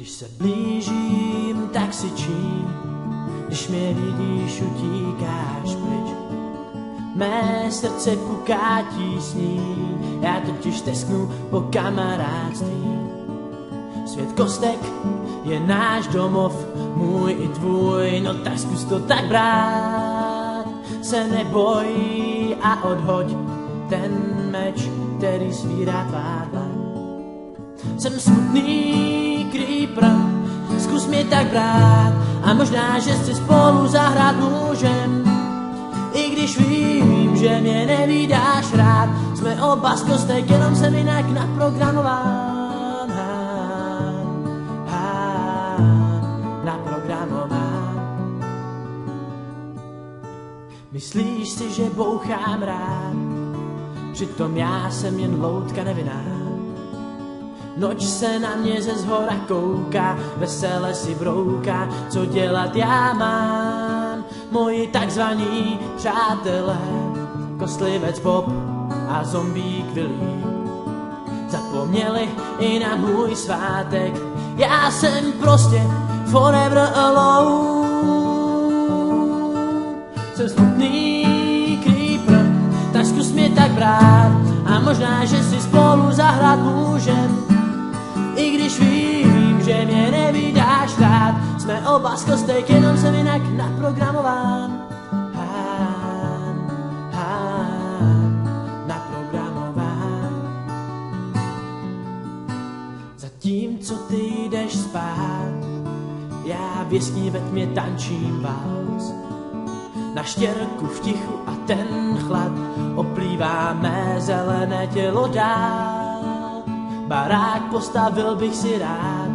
Když se blížím, tak si čím, když mě vidíš, utíkáš pryč. Mé srdce puká tísní, já totiž tesknu po kamarádství. Svět kostek je náš domov, můj i tvůj, no tak zkus to tak brát. Se neboj a odhoď ten meč, který svírá tvá dlaň. Jsem smutný creeper, zkus mě tak brát a možná, že si spolu zahrát můžem. I když vím, že mě nevídáš rád, jsme oba z kostek, jenom jsem jinak naprogramován. Myslíš si, že bouchám rád, přitom já jsem jen loutka nevinná. Noč se na mě ze zhora kouká, vesele si brouká, co dělat já mám. Moji takzvaní přátelé, kostlivec Bob a zombík Willy, zapomněli i na můj svátek. Já jsem prostě forever alone. Jsem smutný creeper, tak zkus mě tak brát a možná, že si spolu zahrát můžem. I když vím, že mě nevídáš rád, jsme oba z kostek, jenom jsem jinak naprogramován. Naprogramován. Zatímco ty jdeš spát, já v jeskyni ve tmě tančím vals. Na štěrku v tichu a ten chlad oplývá mé zelené tělo dál. Barák postavil bych si rád,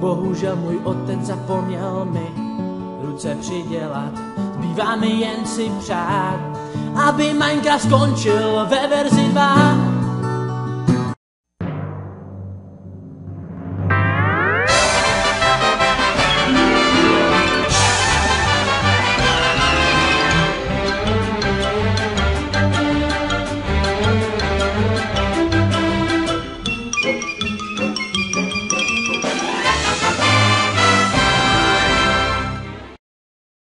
bohužel můj otec zapomněl mi ruce přidělat. Zbývá mi jen si přát, aby Minecraft skončil ve verzi 2.